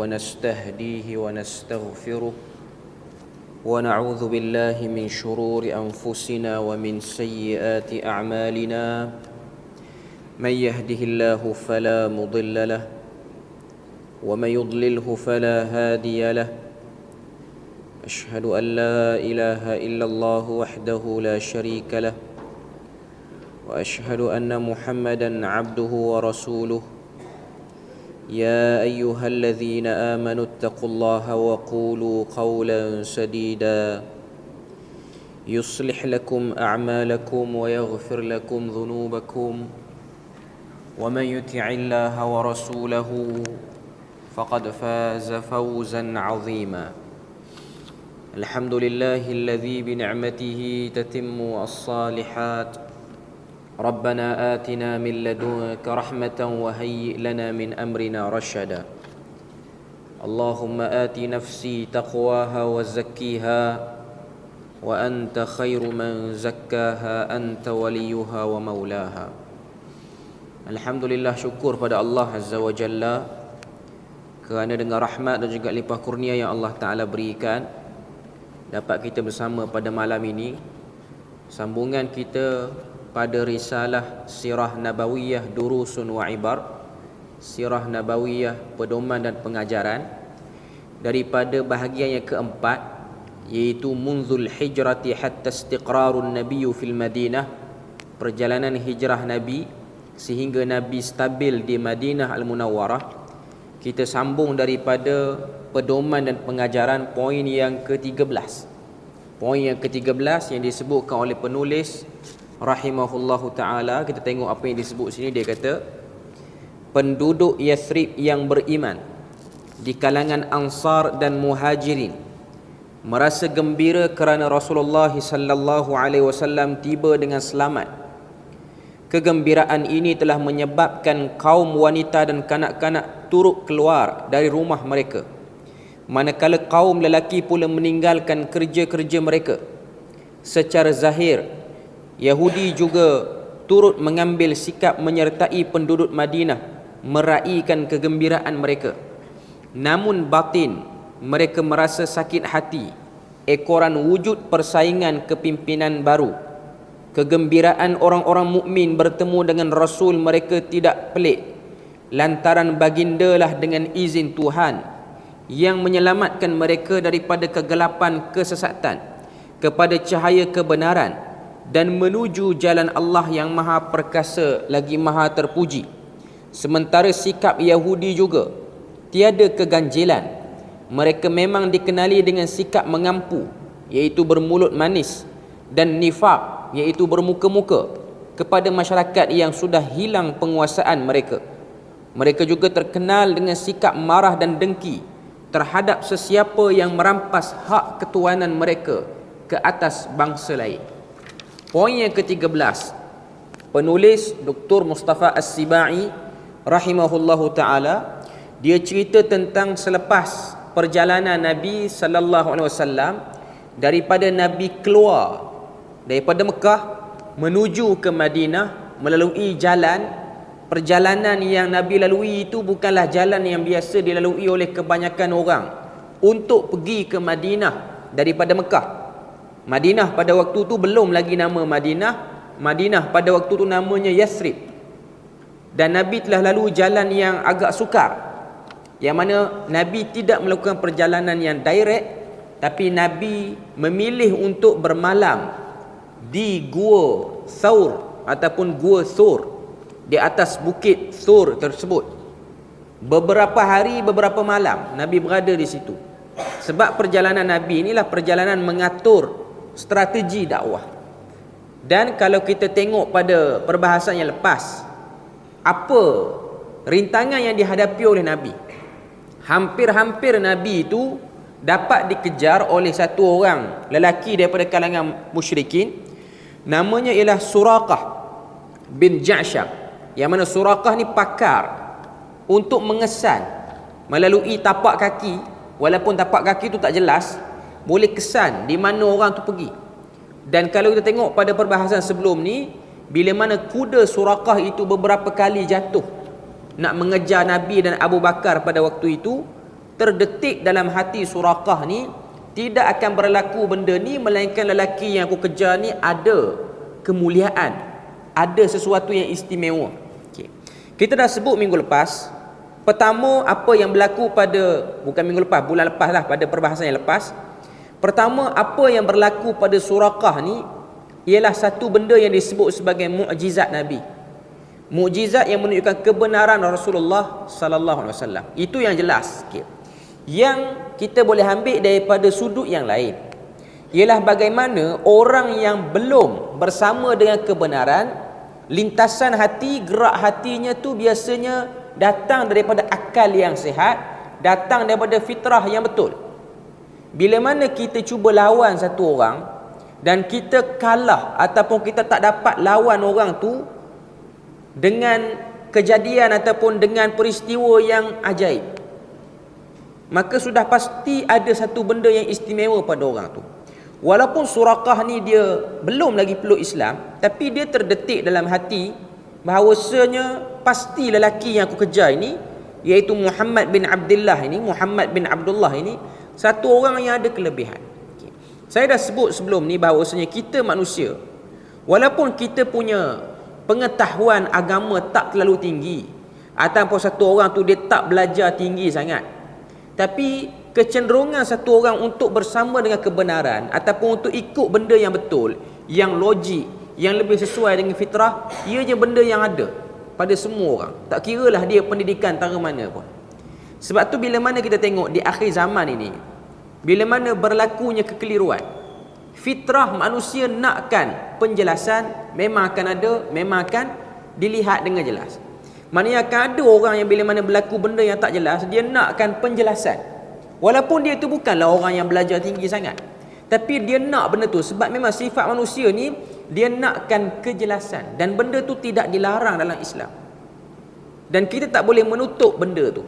ونستهديه ونستغفره ونعوذ بالله من شرور أنفسنا ومن سيئات أعمالنا من يهده الله فلا مضل له ومن يضلله فلا هادي له أشهد أن لا إله إلا الله وحده لا شريك له وأشهد أن محمدا عبده ورسوله يا أيها الذين آمنوا اتقوا الله وقولوا قولا سديدا يصلح لكم أعمالكم ويغفر لكم ذنوبكم ومن يطع الله ورسوله فقد فاز فوزا عظيما الحمد لله الذي بنعمته تتم الصالحات ربنا آتنا من لدنك رحمة وهيئ لنا من أمرنا رشدا اللهم آت نفسي تقواها وزكيها وأنت خير من زكاها أنت وليها ومولاها. Alhamdulillah, syukur pada Allah Azza wa Jalla kerana dengan rahmat dan juga limpah kurnia yang Allah Ta'ala berikan, dapat kita bersama pada malam ini. Sambungan kita pada risalah Sirah Nabawiyah Durusun wa Ibar, Sirah Nabawiyah Pedoman dan Pengajaran, daripada bahagian yang keempat, iaitu Munzul Hijrati Hatta Istiqrarun Nabiyyu fil Madinah, perjalanan hijrah Nabi sehingga Nabi stabil di Madinah Al-Munawwarah. Kita sambung daripada pedoman dan pengajaran poin yang ke-13. Poin yang ke-13 yang disebutkan oleh penulis rahimahullahu ta'ala. Kita tengok apa yang disebut sini. Dia kata, penduduk Yathrib yang beriman di kalangan Ansar dan Muhajirin merasa gembira kerana Rasulullah sallallahu alaihi wasallam tiba dengan selamat. Kegembiraan ini telah menyebabkan kaum wanita dan kanak-kanak turut keluar dari rumah mereka, manakala kaum lelaki pula meninggalkan kerja-kerja mereka. Secara zahir, Yahudi juga turut mengambil sikap menyertai penduduk Madinah meraihkan kegembiraan mereka. Namun batin, mereka merasa sakit hati ekoran wujud persaingan kepimpinan baru. Kegembiraan orang-orang mukmin bertemu dengan Rasul mereka tidak pelik, lantaran bagindalah dengan izin Tuhan yang menyelamatkan mereka daripada kegelapan kesesatan kepada cahaya kebenaran dan menuju jalan Allah yang maha perkasa lagi maha terpuji. Sementara sikap Yahudi juga tiada keganjilan. Mereka memang dikenali dengan sikap mengampu, iaitu bermulut manis, dan nifaq, iaitu bermuka-muka kepada masyarakat yang sudah hilang penguasaan mereka. Mereka juga terkenal dengan sikap marah dan dengki terhadap sesiapa yang merampas hak ketuanan mereka ke atas bangsa lain. Poin yang ke-13, penulis Dr. Mustafa As-Sibai rahimahullahu ta'ala, dia cerita tentang selepas perjalanan Nabi sallallahu alaihi wasallam daripada Nabi keluar daripada Mekah menuju ke Madinah melalui jalan. Perjalanan yang Nabi lalui itu bukanlah jalan yang biasa dilalui oleh kebanyakan orang untuk pergi ke Madinah daripada Mekah. Madinah pada waktu itu belum lagi nama Madinah. Madinah pada waktu itu namanya Yathrib. Dan Nabi telah lalu jalan yang agak sukar, yang mana Nabi tidak melakukan perjalanan yang direct, tapi Nabi memilih untuk bermalam di Gua Thawr ataupun Gua Thur, di atas bukit Thur tersebut. Beberapa hari, beberapa malam Nabi berada di situ. Sebab perjalanan Nabi inilah perjalanan mengatur strategi dakwah. Dan kalau kita tengok pada perbahasan yang lepas, apa rintangan yang dihadapi oleh Nabi? Hampir-hampir Nabi itu dapat dikejar oleh satu orang lelaki daripada kalangan musyrikin. Namanya ialah Suraqah bin Ja'shar, yang mana Suraqah ni pakar untuk mengesan melalui tapak kaki. Walaupun tapak kaki tu tak jelas, boleh kesan di mana orang tu pergi. Dan kalau kita tengok pada perbahasan sebelum ni, bila mana kuda Suraqah itu beberapa kali jatuh nak mengejar Nabi dan Abu Bakar pada waktu itu, terdetik dalam hati Suraqah ni, tidak akan berlaku benda ni melainkan lelaki yang aku kejar ni ada kemuliaan, ada sesuatu yang istimewa. Okay. Kita dah sebut minggu lepas, pertama apa yang berlaku bukan minggu lepas, bulan lepas lah, pada perbahasan yang lepas. Pertama, apa yang berlaku pada Suraqah ni ialah satu benda yang disebut sebagai mukjizat Nabi. Mukjizat yang menunjukkan kebenaran Rasulullah sallallahu alaihi wasallam. Itu yang jelas sikit. Yang kita boleh ambil daripada sudut yang lain ialah bagaimana orang yang belum bersama dengan kebenaran, lintasan hati, gerak hatinya tu biasanya datang daripada akal yang sihat, datang daripada fitrah yang betul. Bila mana kita cuba lawan satu orang dan kita kalah ataupun kita tak dapat lawan orang tu dengan kejadian ataupun dengan peristiwa yang ajaib, maka sudah pasti ada satu benda yang istimewa pada orang tu. Walaupun Suraqah ni dia belum lagi peluk Islam, tapi dia terdetik dalam hati bahawasanya pasti lelaki yang aku kejar ini, iaitu Muhammad bin Abdullah ini satu orang yang ada kelebihan. Okay. Saya dah sebut sebelum ni bahawasanya kita manusia, walaupun kita punya pengetahuan agama tak terlalu tinggi, ataupun satu orang tu dia tak belajar tinggi sangat, tapi kecenderungan satu orang untuk bersama dengan kebenaran ataupun untuk ikut benda yang betul, yang logik, yang lebih sesuai dengan fitrah, ianya benda yang ada pada semua orang. Tak kiralah dia pendidikan tara mana pun. Sebab tu bila mana kita tengok di akhir zaman ini, bila mana berlakunya kekeliruan, fitrah manusia nakkan penjelasan, memang akan ada, memang akan dilihat dengan jelas. Maknanya akan ada orang yang bila mana berlaku benda yang tak jelas, dia nakkan penjelasan. Walaupun dia tu bukanlah orang yang belajar tinggi sangat, tapi dia nak benda tu sebab memang sifat manusia ni dia nakkan kejelasan, dan benda tu tidak dilarang dalam Islam. Dan kita tak boleh menutup benda tu.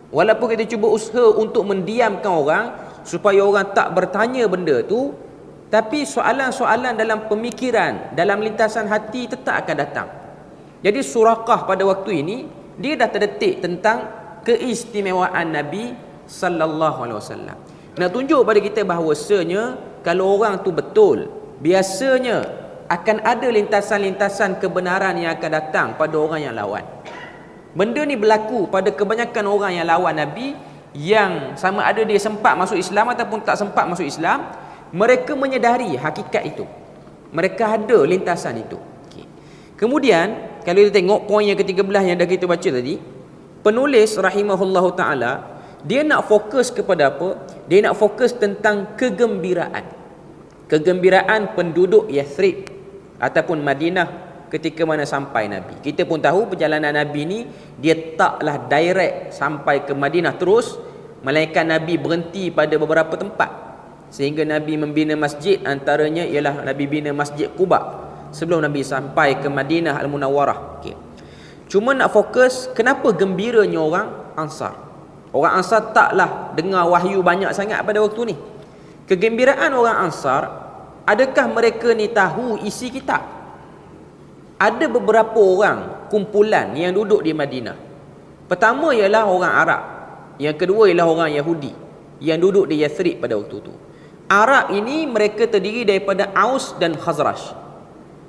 Walaupun kita cuba usaha untuk mendiamkan orang supaya orang tak bertanya benda tu, tapi soalan-soalan dalam pemikiran, dalam lintasan hati tetap akan datang. Jadi Suraqah pada waktu ini dia dah terdetik tentang keistimewaan Nabi sallallahu alaihi wasallam. Nak tunjuk pada kita bahawasanya kalau orang tu betul, biasanya akan ada lintasan-lintasan kebenaran yang akan datang pada orang yang lawan. Benda ni berlaku pada kebanyakan orang yang lawan Nabi, yang sama ada dia sempat masuk Islam ataupun tak sempat masuk Islam, mereka menyedari hakikat itu. Mereka ada lintasan itu. Okay. Kemudian kalau kita tengok poin yang ke-13 yang dah kita baca tadi, penulis rahimahullahu ta'ala, dia nak fokus kepada apa? Dia nak fokus tentang kegembiraan. Kegembiraan penduduk Yathrib ataupun Madinah ketika mana sampai Nabi. Kita pun tahu perjalanan Nabi ni dia taklah direct sampai ke Madinah terus, melainkan Nabi berhenti pada beberapa tempat. Sehingga Nabi membina masjid, antaranya ialah Nabi bina Masjid Quba sebelum Nabi sampai ke Madinah Al-Munawwarah. Okay. Cuma nak fokus kenapa gembiranya orang Ansar. Orang Ansar taklah dengar wahyu banyak sangat pada waktu ni. Kegembiraan orang Ansar, adakah mereka ni tahu isi kitab? Ada beberapa orang kumpulan yang duduk di Madinah. Pertama ialah orang Arab, yang kedua ialah orang Yahudi yang duduk di Yathrib pada waktu tu. Arab ini mereka terdiri daripada Aus dan Khazraj.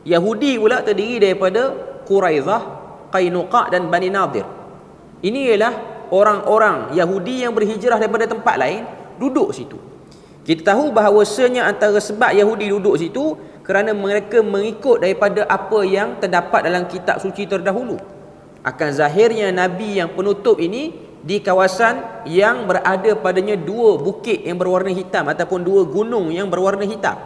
Yahudi pula terdiri daripada Quraidah, Qainuqa dan Bani Nadir. Ini ialah orang-orang Yahudi yang berhijrah daripada tempat lain duduk situ. Kita tahu bahawasanya antara sebab Yahudi duduk situ kerana mereka mengikut daripada apa yang terdapat dalam kitab suci terdahulu. Akan zahirnya Nabi yang penutup ini di kawasan yang berada padanya dua bukit yang berwarna hitam ataupun dua gunung yang berwarna hitam,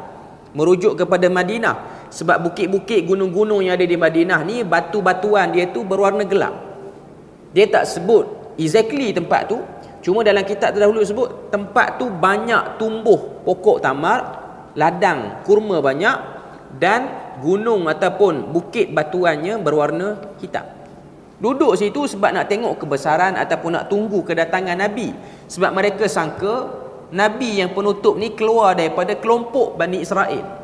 merujuk kepada Madinah. Sebab bukit-bukit, gunung-gunung yang ada di Madinah ni, batu-batuan dia tu berwarna gelap. Dia tak sebut exactly tempat tu, cuma dalam kitab terdahulu sebut tempat tu banyak tumbuh pokok tamar, ladang kurma banyak, dan gunung ataupun bukit batuannya berwarna hitam. Duduk situ sebab nak tengok kebesaran ataupun nak tunggu kedatangan Nabi. Sebab mereka sangka Nabi yang penutup ni keluar daripada kelompok Bani Israel.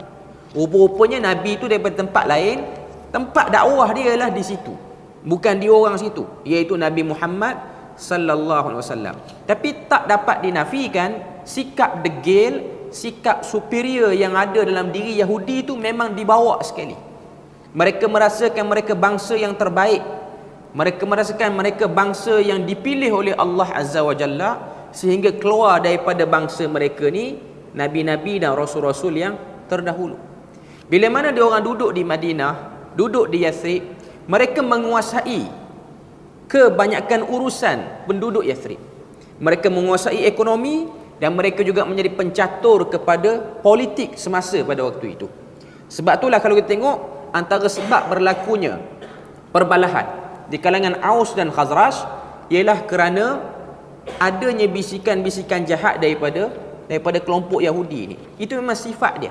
Rupa-rupanya Nabi tu daripada tempat lain, tempat dakwah dia ialah di situ, bukan di orang situ, iaitu Nabi Muhammad sallallahu alaihi wasallam. Tapi tak dapat dinafikan sikap degil, sikap superior yang ada dalam diri Yahudi itu memang dibawa sekali. Mereka merasakan mereka bangsa yang terbaik. Mereka merasakan mereka bangsa yang dipilih oleh Allah Azza wa Jalla, sehingga keluar daripada bangsa mereka ni nabi-nabi dan rasul-rasul yang terdahulu. Bila mana dia orang duduk di Madinah, duduk di Yathrib, mereka menguasai kebanyakan urusan penduduk Yathrib. Mereka menguasai ekonomi dan mereka juga menjadi pencatur kepada politik semasa pada waktu itu. Sebab itulah kalau kita tengok antara sebab berlakunya perbalahan di kalangan Aus dan Khazraj ialah kerana adanya bisikan-bisikan jahat daripada kelompok Yahudi ini. Itu memang sifat dia.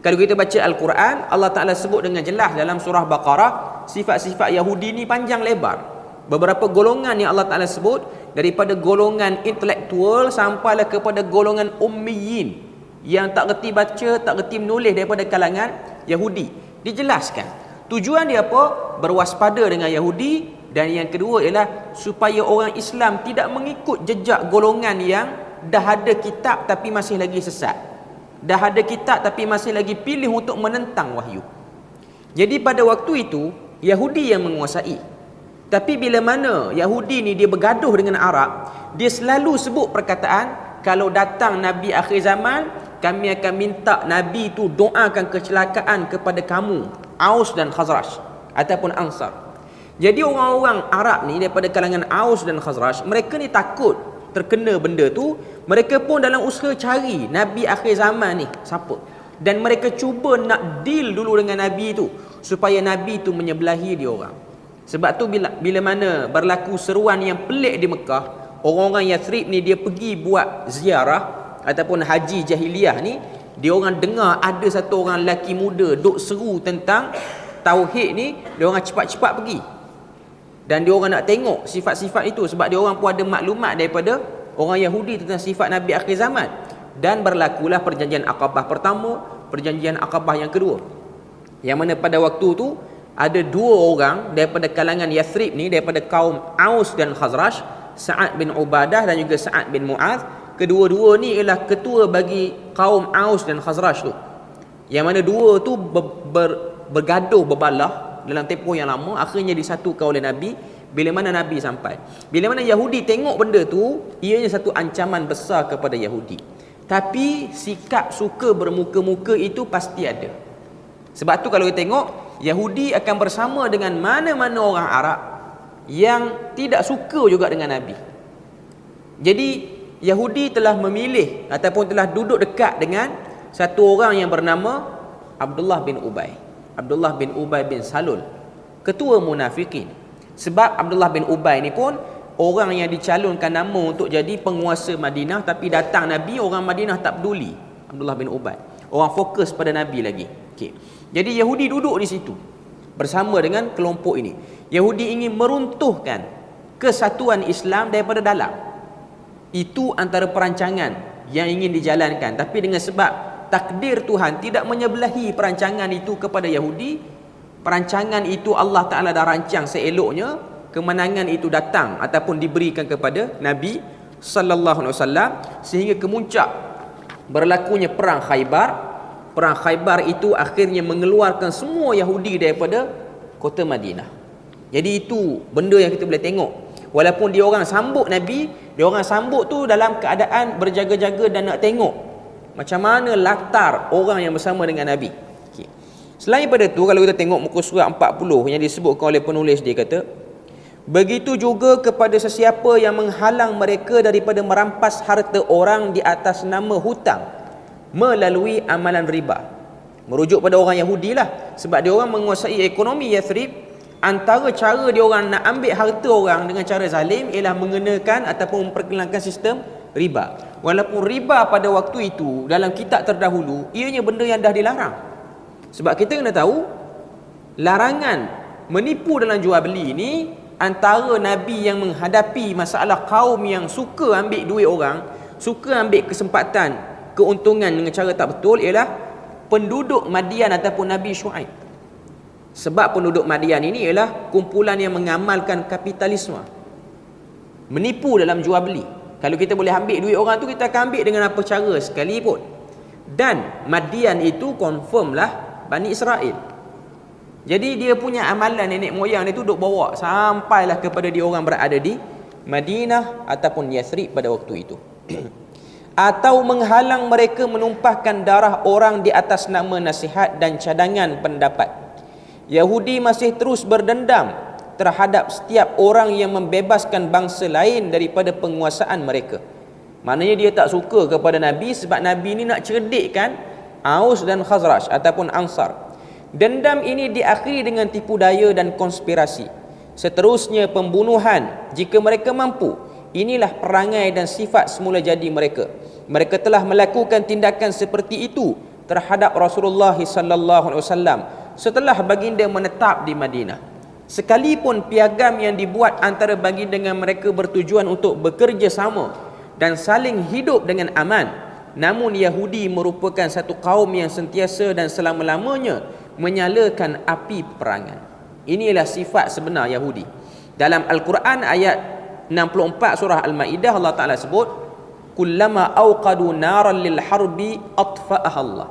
Kalau kita baca Al-Quran, Allah Ta'ala sebut dengan jelas dalam surah Baqarah, sifat-sifat Yahudi ni panjang lebar. Beberapa golongan yang Allah Ta'ala sebut, daripada golongan intelektual sampailah kepada golongan ummiyin, yang tak reti baca, tak reti menulis, daripada kalangan Yahudi. Dijelaskan tujuan dia apa? Berwaspada dengan Yahudi. Dan yang kedua ialah supaya orang Islam tidak mengikut jejak golongan yang dah ada kitab tapi masih lagi sesat, dah ada kitab tapi masih lagi pilih untuk menentang wahyu. Jadi pada waktu itu Yahudi yang menguasai. Tapi bila mana Yahudi ni dia bergaduh dengan Arab, dia selalu sebut perkataan, kalau datang Nabi akhir zaman, kami akan minta Nabi tu doakan kecelakaan kepada kamu, Aus dan Khazraj ataupun Ansar. Jadi orang-orang Arab ni daripada kalangan Aus dan Khazraj, mereka ni takut terkena benda tu. Mereka pun dalam usaha cari Nabi akhir zaman ni siapa, dan mereka cuba nak deal dulu dengan Nabi tu supaya Nabi tu menyebelahi dia orang. Sebab tu bila mana berlaku seruan yang pelik di Mekah, orang-orang Yathrib ni dia pergi buat ziarah ataupun haji jahiliah ni, dia orang dengar ada satu orang lelaki muda duk seru tentang tauhid ni, dia orang cepat-cepat pergi. Dan dia orang nak tengok sifat-sifat itu, sebab dia orang pun ada maklumat daripada orang Yahudi tentang sifat Nabi akhir zaman. Dan berlakulah perjanjian Aqabah pertama, perjanjian Aqabah yang kedua, yang mana pada waktu tu ada dua orang daripada kalangan Yathrib ni, daripada kaum Aus dan Khazraj, Sa'ad bin Ubadah dan juga Sa'ad bin Mu'adh. Kedua-dua ni ialah ketua bagi kaum Aus dan Khazraj tu, yang mana dua tu bergaduh, berbalah dalam tempoh yang lama. Akhirnya disatukan oleh Nabi bila mana Nabi sampai. Bila mana Yahudi tengok benda tu, ianya satu ancaman besar kepada Yahudi. Tapi sikap suka bermuka-muka itu pasti ada. Sebab tu kalau kita tengok, Yahudi akan bersama dengan mana-mana orang Arab yang tidak suka juga dengan Nabi. Jadi Yahudi telah memilih ataupun telah duduk dekat dengan satu orang yang bernama Abdullah bin Ubay. Abdullah bin Ubay bin Salul, ketua munafikin. Sebab Abdullah bin Ubay ni pun orang yang dicalonkan nama untuk jadi penguasa Madinah, tapi datang Nabi, orang Madinah tak peduli Abdullah bin Ubay. Orang fokus pada Nabi lagi. Okey. Jadi Yahudi duduk di situ bersama dengan kelompok ini. Yahudi ingin meruntuhkan kesatuan Islam daripada dalam. Itu antara perancangan yang ingin dijalankan. Tapi dengan sebab takdir Tuhan tidak menyebelahi perancangan itu kepada Yahudi, perancangan itu Allah Ta'ala dah rancang seeloknya, kemenangan itu datang ataupun diberikan kepada Nabi sallallahu alaihi wasallam, sehingga kemuncak berlakunya perang Khaybar. Perang Khaybar itu akhirnya mengeluarkan semua Yahudi daripada kota Madinah. Jadi itu benda yang kita boleh tengok. Walaupun dia orang sambut Nabi, dia orang sambut tu dalam keadaan berjaga-jaga dan nak tengok macam mana latar orang yang bersama dengan Nabi. Okay. Selain daripada tu, kalau kita tengok muka surat 40 yang disebutkan oleh penulis, dia kata, begitu juga kepada sesiapa yang menghalang mereka daripada merampas harta orang di atas nama hutang melalui amalan riba. Merujuk pada orang Yahudi lah, sebab dia orang menguasai ekonomi Yathrib. Antara cara dia orang nak ambil harta orang dengan cara zalim ialah mengenakan ataupun memperkenalkan sistem riba. Walaupun riba pada waktu itu dalam kitab terdahulu ianya benda yang dah dilarang. Sebab kita kena tahu, larangan menipu dalam jual beli ni antara Nabi yang menghadapi masalah kaum yang suka ambil duit orang, suka ambil kesempatan, keuntungan dengan cara tak betul, ialah penduduk Madian ataupun Nabi Syuaib. Sebab penduduk Madian ini ialah kumpulan yang mengamalkan kapitalisme. menipu dalam jual beli. Kalau kita boleh ambil duit orang tu, kita akan ambil dengan apa cara sekalipun. Dan Madian itu confirm lah Bani Israel. Jadi dia punya amalan nenek moyang dia tu duk bawa sampailah kepada dia orang berada di Madinah ataupun Yathrib pada waktu itu. Atau menghalang mereka menumpahkan darah orang di atas nama nasihat dan cadangan pendapat. Yahudi masih terus berdendam terhadap setiap orang yang membebaskan bangsa lain daripada penguasaan mereka. Maknanya dia tak suka kepada Nabi sebab Nabi ni nak cerdikkan Aus dan Khazraj ataupun Ansar. Dendam ini diakhiri dengan tipu daya dan konspirasi. Seterusnya pembunuhan jika mereka mampu. Inilah perangai dan sifat semula jadi mereka. Mereka telah melakukan tindakan seperti itu terhadap Rasulullah sallallahu alaihi wasallam setelah baginda menetap di Madinah. Sekalipun piagam yang dibuat antara baginda dengan mereka bertujuan untuk bekerja sama dan saling hidup dengan aman, namun Yahudi merupakan satu kaum yang sentiasa dan selama-lamanya menyalakan api peperangan. Inilah sifat sebenar Yahudi. Dalam Al-Quran ayat 64 surah Al-Maidah, Allah Ta'ala sebut, kullama awqadu naran lil harbi atfa'aha Allah.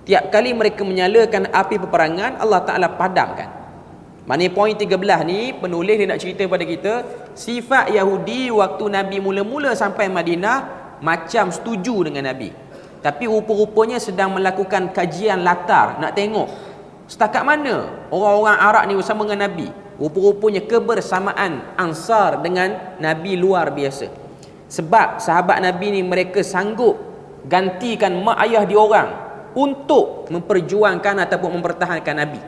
Tiap kali mereka menyalakan api peperangan, Allah Ta'ala padamkan. Maknanya poin 13 ni, penulis dia nak cerita pada kita, sifat Yahudi waktu Nabi mula-mula sampai Madinah macam setuju dengan Nabi, tapi rupa-rupanya sedang melakukan kajian latar, nak tengok setakat mana orang-orang Arab ni bersama dengan Nabi. Rupa-rupanya kebersamaan Ansar dengan Nabi luar biasa. Sebab sahabat Nabi ni mereka sanggup gantikan mak ayah diorang untuk memperjuangkan ataupun mempertahankan Nabi.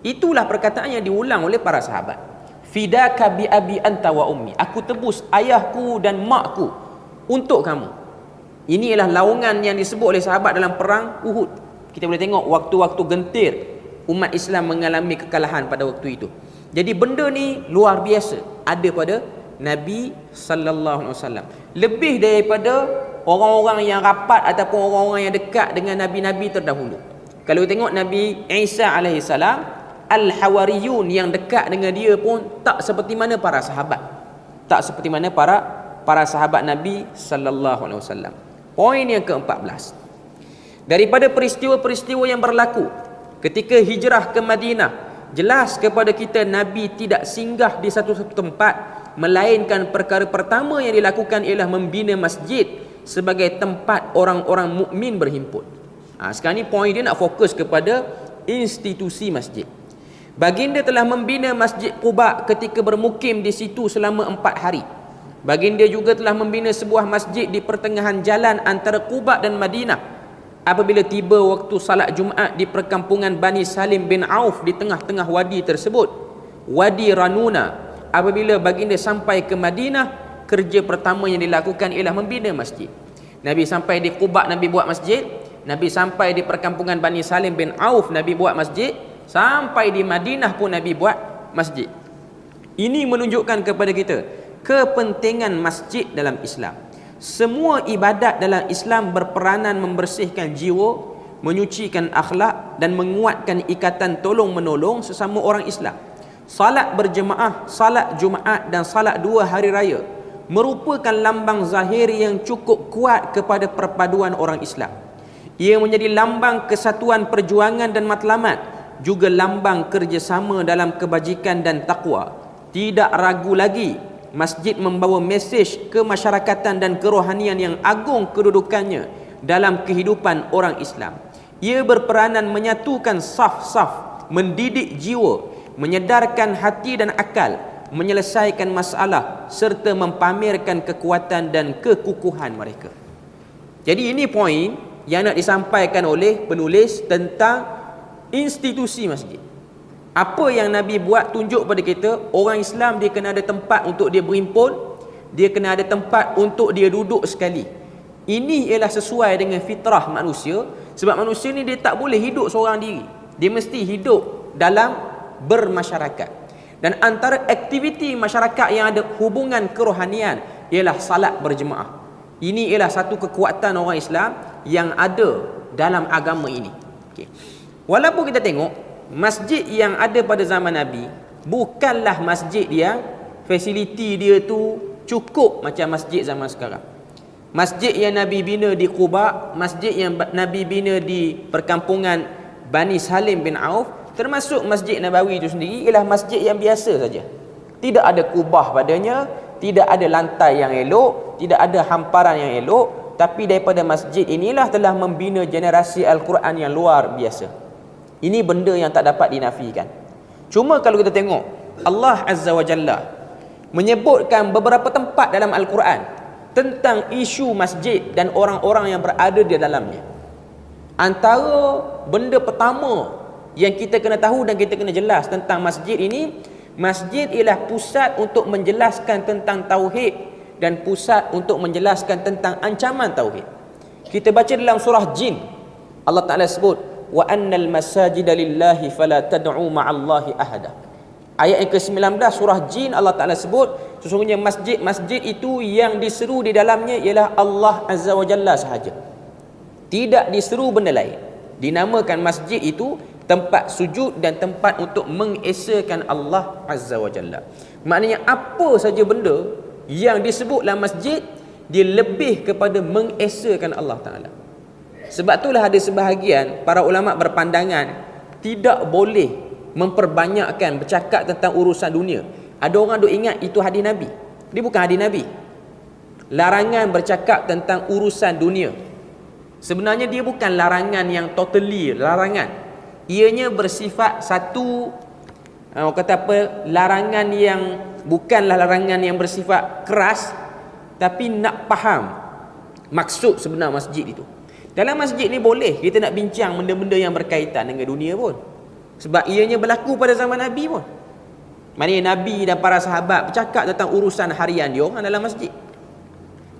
Itulah perkataan yang diulang oleh para sahabat. Fidaka bi abi anta wa ummi. Aku tebus ayahku dan makku untuk kamu. Ini ialah laungan yang disebut oleh sahabat dalam perang Uhud. Kita boleh tengok waktu-waktu gentir umat Islam mengalami kekalahan pada waktu itu. Jadi benda ni luar biasa ada pada Nabi sallallahu alaihi wasallam. Lebih daripada orang-orang yang rapat ataupun orang-orang yang dekat dengan nabi-nabi terdahulu. Kalau tengok Nabi Isa alaihi salam, al-hawariyun yang dekat dengan dia pun tak seperti mana para sahabat. Tak seperti mana para sahabat Nabi sallallahu alaihi wasallam. Poin yang ke-14. Daripada peristiwa-peristiwa yang berlaku ketika hijrah ke Madinah, jelas kepada kita Nabi tidak singgah di satu-satu tempat, melainkan perkara pertama yang dilakukan ialah membina masjid sebagai tempat orang-orang mukmin berhimpun. Sekarang ni poin dia nak fokus kepada institusi masjid. Baginda telah membina Masjid Quba ketika bermukim di situ selama 4 hari. Baginda juga telah membina sebuah masjid di pertengahan jalan antara Quba dan Madinah. Apabila tiba waktu salat Jumaat di perkampungan Bani Salim bin Auf di tengah-tengah wadi tersebut, Wadi Ranuna, apabila baginda sampai ke Madinah, kerja pertama yang dilakukan ialah membina masjid. Nabi sampai di Quba, Nabi buat masjid. Nabi sampai di perkampungan Bani Salim bin Auf, Nabi buat masjid. Sampai di Madinah pun Nabi buat masjid. Ini menunjukkan kepada kita kepentingan masjid dalam Islam. Semua ibadat dalam Islam berperanan membersihkan jiwa, menyucikan akhlak dan menguatkan ikatan tolong-menolong sesama orang Islam. Salat berjemaah, salat Jumaat dan salat 2 hari raya merupakan lambang zahir yang cukup kuat kepada perpaduan orang Islam. Ia menjadi lambang kesatuan perjuangan dan matlamat, juga lambang kerjasama dalam kebajikan dan takwa. Tidak ragu lagi, masjid membawa mesej kemasyarakatan dan kerohanian yang agung kedudukannya dalam kehidupan orang Islam. Ia berperanan menyatukan saf-saf, mendidik jiwa, menyedarkan hati dan akal, menyelesaikan masalah serta mempamerkan kekuatan dan kekukuhan mereka. Jadi ini poin yang nak disampaikan oleh penulis tentang institusi masjid. Apa yang Nabi buat tunjuk pada kita, orang Islam dia kena ada tempat untuk dia berhimpun, dia kena ada tempat untuk dia duduk sekali. Ini ialah sesuai dengan fitrah manusia, sebab manusia ni dia tak boleh hidup seorang diri. Dia mesti hidup dalam bermasyarakat. Dan antara aktiviti masyarakat yang ada hubungan kerohanian ialah salat berjemaah. Ini ialah satu kekuatan orang Islam yang ada dalam agama ini. Okay. Walaupun kita tengok masjid yang ada pada zaman Nabi bukanlah masjid yang fasiliti dia tu cukup macam masjid zaman sekarang. Masjid yang Nabi bina di Quba, masjid yang Nabi bina di perkampungan Bani Salim bin Auf, termasuk Masjid Nabawi itu sendiri ialah masjid yang biasa saja. Tidak ada kubah padanya, tidak ada lantai yang elok, tidak ada hamparan yang elok, tapi daripada masjid inilah telah membina generasi Al-Quran yang luar biasa. Ini benda yang tak dapat dinafikan. Cuma kalau kita tengok, Allah Azza wa Jalla menyebutkan beberapa tempat dalam Al-Quran tentang isu masjid dan orang-orang yang berada di dalamnya. Antara benda pertama yang kita kena tahu dan kita kena jelas tentang masjid ini, masjid ialah pusat untuk menjelaskan tentang tauhid dan pusat untuk menjelaskan tentang ancaman tauhid. Kita baca dalam surah Jin, Allah Ta'ala sebut, wa annal masajida lillahi fala tad'u ma'allahi ahada. Ayat yang ke-19 surah Jin, Allah Ta'ala sebut sesungguhnya masjid itu yang diseru di dalamnya ialah Allah Azza wa Jalla sahaja, tidak diseru benda lain. Dinamakan masjid itu tempat sujud dan tempat untuk mengesakan Allah Azza wa Jalla. Maknanya apa saja benda yang disebut dalam masjid, dia lebih kepada mengesakan Allah Ta'ala. Sebab itulah ada sebahagian para ulama berpandangan tidak boleh memperbanyakkan bercakap tentang urusan dunia. Ada orang duk ingat itu hadis Nabi. Dia bukan hadis Nabi. Larangan bercakap tentang urusan dunia, sebenarnya dia bukan larangan yang totally larangan. Ianya bersifat satu, kata apa, larangan yang bukanlah larangan yang bersifat keras, tapi nak faham maksud sebenar masjid itu. Dalam masjid ni boleh kita nak bincang benda-benda yang berkaitan dengan dunia pun, sebab ianya berlaku pada zaman Nabi pun. Maknanya Nabi dan para sahabat bercakap tentang urusan harian dia orang dalam masjid.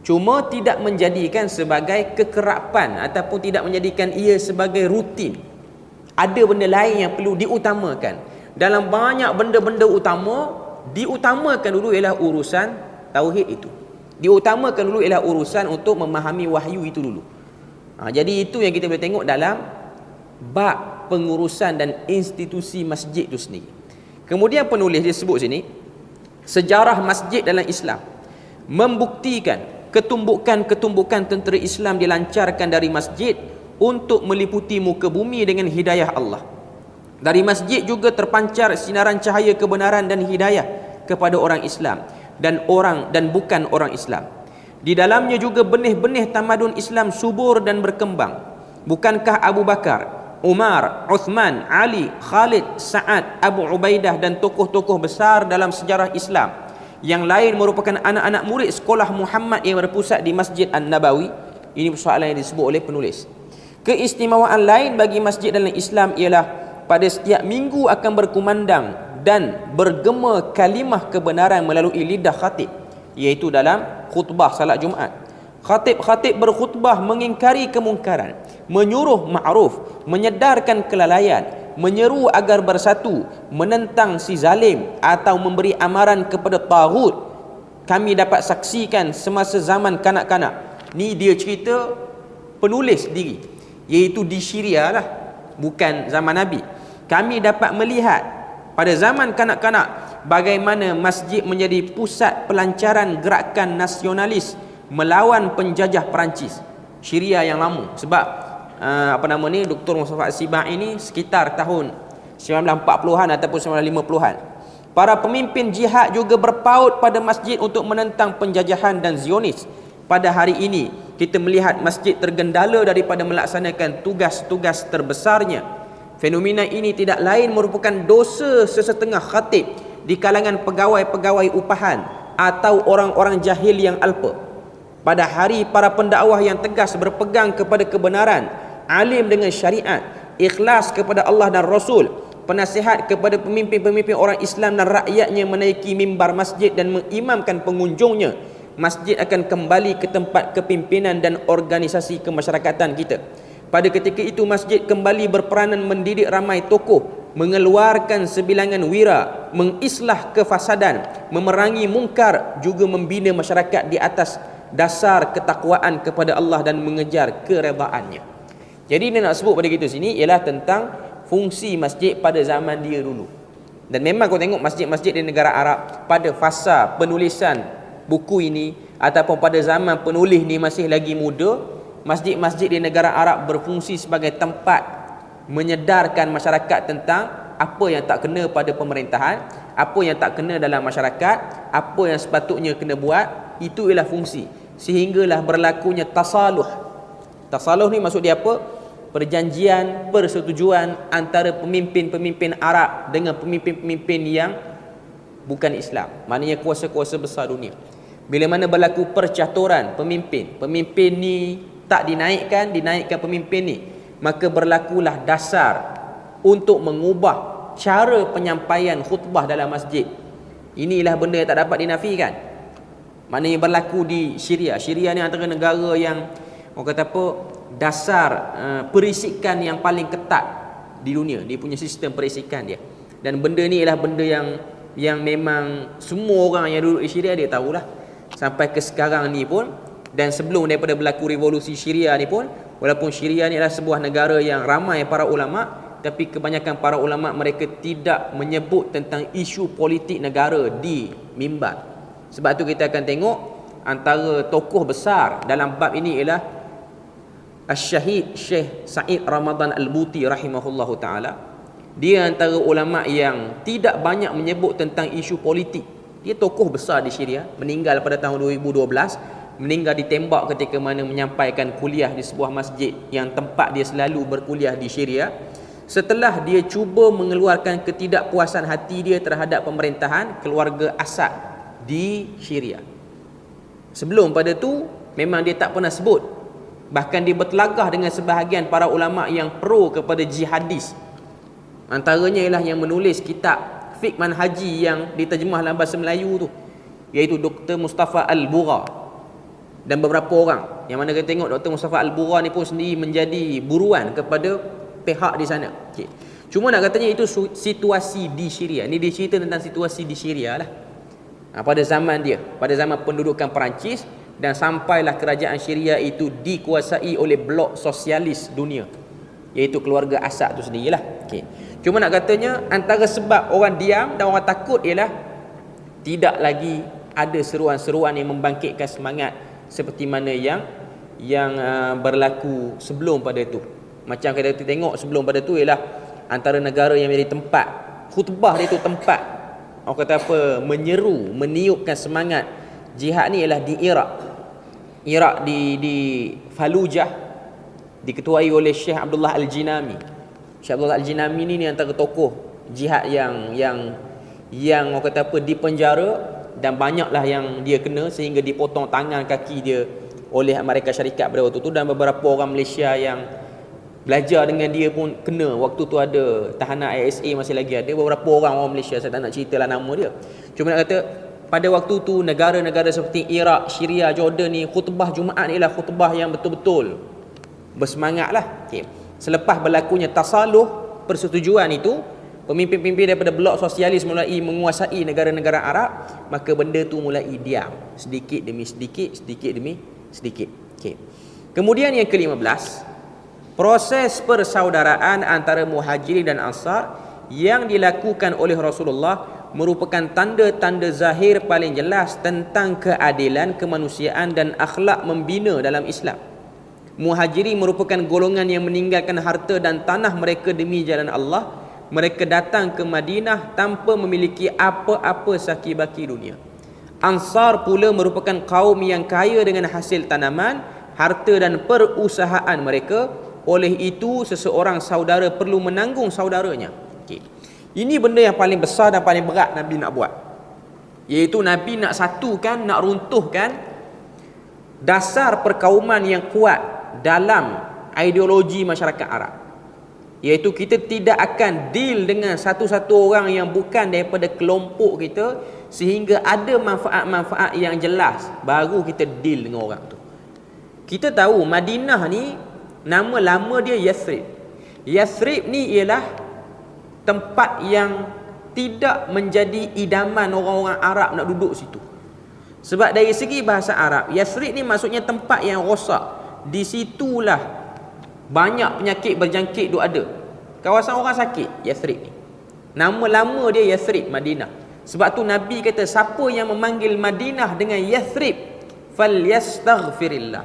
Cuma tidak menjadikan sebagai kekerapan ataupun tidak menjadikan ia sebagai rutin. Ada benda lain yang perlu diutamakan. Dalam banyak benda-benda utama, diutamakan dulu ialah urusan tauhid itu. Diutamakan dulu ialah urusan untuk memahami wahyu itu dulu. Jadi itu yang kita boleh tengok dalam bab pengurusan dan institusi masjid itu sendiri. Kemudian penulis dia sebut sini, sejarah masjid dalam Islam membuktikan ketumbukan tentera Islam dilancarkan dari masjid untuk meliputi muka bumi dengan hidayah Allah. Dari masjid juga terpancar sinaran cahaya kebenaran dan hidayah kepada orang Islam dan bukan orang Islam. Di dalamnya juga benih-benih tamadun Islam subur dan berkembang. Bukankah Abu Bakar, Umar, Uthman, Ali, Khalid, Sa'ad, Abu Ubaidah dan tokoh-tokoh besar dalam sejarah Islam yang lain merupakan anak-anak murid sekolah Muhammad yang berpusat di Masjid An-Nabawi? Ini soalan yang disebut oleh penulis. Keistimewaan lain bagi masjid dalam Islam ialah pada setiap minggu akan berkumandang dan bergema kalimah kebenaran melalui lidah khatib, iaitu dalam khutbah salat Jumaat. Khatib berkhutbah mengingkari kemungkaran, menyuruh ma'ruf, menyedarkan kelalaian, menyeru agar bersatu, menentang si zalim atau memberi amaran kepada taghut. Kami dapat saksikan semasa zaman kanak-kanak. Ni dia cerita penulis sendiri, iaitu di Syria lah, bukan zaman Nabi. Kami dapat melihat pada zaman kanak-kanak bagaimana masjid menjadi pusat pelancaran gerakan nasionalis melawan penjajah Perancis, Syria yang lama. Sebab Dr. Mustafa As-Sibah ini sekitar tahun 1940-an ataupun 1950-an. Para pemimpin jihad juga berpaut pada masjid untuk menentang penjajahan dan Zionis. Pada hari ini kita melihat masjid tergendala daripada melaksanakan tugas-tugas terbesarnya. Fenomena ini tidak lain merupakan dosa sesetengah khatib di kalangan pegawai-pegawai upahan atau orang-orang jahil yang alpa. Pada hari para pendakwah yang tegas berpegang kepada kebenaran, alim dengan syariat, ikhlas kepada Allah dan Rasul, penasihat kepada pemimpin-pemimpin orang Islam dan rakyatnya menaiki mimbar masjid dan mengimamkan pengunjungnya, masjid akan kembali ke tempat kepimpinan dan organisasi kemasyarakatan kita. Pada ketika itu masjid kembali berperanan mendidik ramai tokoh, mengeluarkan sebilangan wira, mengislah kefasadan, memerangi mungkar, juga membina masyarakat di atas dasar ketakwaan kepada Allah dan mengejar keredaannya. Jadi dia nak sebut pada kita sini ialah tentang fungsi masjid pada zaman dia dulu. Dan memang kau tengok masjid-masjid di negara Arab pada fasa penulisan buku ini ataupun pada zaman penulis ni masih lagi muda, masjid-masjid di negara Arab berfungsi sebagai tempat menyedarkan masyarakat tentang apa yang tak kena pada pemerintahan, apa yang tak kena dalam masyarakat, apa yang sepatutnya kena buat. Itu ialah fungsi, sehinggalah berlakunya tasaluh. Tasaluh ni maksud dia apa? Perjanjian, persetujuan antara pemimpin-pemimpin Arab dengan pemimpin-pemimpin yang bukan Islam, maknanya kuasa-kuasa besar dunia. Bila mana berlaku percaturan pemimpin ni tak dinaikkan pemimpin ni, maka berlakulah dasar untuk mengubah cara penyampaian khutbah dalam masjid. Inilah benda yang tak dapat dinafikan. Maknanya berlaku di Syria. Syria ni antara negara yang orang kata apa, dasar perisikan yang paling ketat di dunia. Dia punya sistem perisikan dia. Dan benda ni ialah benda yang memang semua orang yang duduk di Syria dia tahulah. Sampai ke sekarang ni pun, dan sebelum daripada berlaku revolusi Syria ni pun, walaupun Syria ni adalah sebuah negara yang ramai para ulama, tapi kebanyakan para ulama mereka tidak menyebut tentang isu politik negara di mimbar. Sebab tu kita akan tengok antara tokoh besar dalam bab ini ialah Asy-Syahid Syekh Sa'id Ramadan Al-Buti rahimahullahu taala. Dia antara ulama yang tidak banyak menyebut tentang isu politik. Dia tokoh besar di Syria, meninggal pada tahun 2012, meninggal ditembak ketika mana menyampaikan kuliah di sebuah masjid yang tempat dia selalu berkuliah di Syria. Setelah dia cuba mengeluarkan ketidakpuasan hati dia terhadap pemerintahan keluarga Asad di Syria. Sebelum pada tu memang dia tak pernah sebut. Bahkan dia bertelagah dengan sebahagian para ulama yang pro kepada jihadis. Antaranya ialah yang menulis kitab Fiqh Manhaji yang diterjemah dalam bahasa Melayu tu, iaitu Dr. Mustafa Al-Bura dan beberapa orang. Yang mana kita tengok Dr. Mustafa Al-Bura ni pun sendiri menjadi buruan kepada pihak di sana. Okay. Cuma nak katanya itu situasi di Syria. Ni dia cerita tentang situasi di Syria lah. Pada zaman dia, pada zaman pendudukan Perancis, dan sampailah kerajaan Syria itu dikuasai oleh blok sosialis dunia, iaitu keluarga Asad tu sendirilah. Okay. Cuma nak katanya antara sebab orang diam dan orang takut ialah tidak lagi ada seruan-seruan yang membangkitkan semangat seperti mana yang berlaku sebelum pada itu. Macam kita tengok sebelum pada itu ialah antara negara yang menjadi tempat khutbah dia itu, tempat orang kata apa, menyeru, meniupkan semangat jihad ni ialah di Iraq. Iraq di Fallujah, diketuai oleh Syekh Abdullah Al-Jinami. Syekh Abdullah Al-Jinami ni antara tokoh jihad yang orang kata apa, dipenjara, dan banyaklah yang dia kena sehingga dipotong tangan kaki dia oleh Amerika Syarikat pada waktu tu, dan beberapa orang Malaysia yang belajar dengan dia pun kena. Waktu tu ada tahanan ISA masih lagi ada, beberapa orang Malaysia, saya tak nak ceritalah nama dia. Cuma nak kata pada waktu tu negara-negara seperti Iraq, Syria, Jordan ni, khutbah Jumaat ni ialah khutbah yang betul-betul bersemangatlah. Okay. Selepas berlakunya tasaluh, persetujuan itu, pemimpin-pemimpin daripada blok sosialis mulai menguasai negara-negara Arab, maka benda tu mulai diam, sedikit demi sedikit, sedikit demi sedikit. Okay. Kemudian yang ke-15, proses persaudaraan antara Muhajirin dan Ansar yang dilakukan oleh Rasulullah merupakan tanda-tanda zahir paling jelas tentang keadilan, kemanusiaan dan akhlak membina dalam Islam. Muhajirin merupakan golongan yang meninggalkan harta dan tanah mereka demi jalan Allah. Mereka datang ke Madinah tanpa memiliki apa-apa saki-baki dunia. Ansar pula merupakan kaum yang kaya dengan hasil tanaman, harta dan perusahaan mereka. Oleh itu seseorang saudara perlu menanggung saudaranya. Okay. Ini benda yang paling besar dan paling berat Nabi nak buat, iaitu Nabi nak satukan, nak runtuhkan dasar perkauman yang kuat dalam ideologi masyarakat Arab, iaitu kita tidak akan deal dengan satu-satu orang yang bukan daripada kelompok kita sehingga ada manfaat-manfaat yang jelas, baru kita deal dengan orang tu. Kita tahu Madinah ni nama lama dia Yathrib. Yathrib ni ialah tempat yang tidak menjadi idaman orang-orang Arab nak duduk situ. Sebab dari segi bahasa Arab, Yathrib ni maksudnya tempat yang rosak. Di situlah banyak penyakit berjangkit duk ada. Kawasan orang sakit, Yathrib ni. Nama lama dia Yathrib, Madinah. Sebab tu Nabi kata siapa yang memanggil Madinah dengan Yathrib falyastaghfirillah.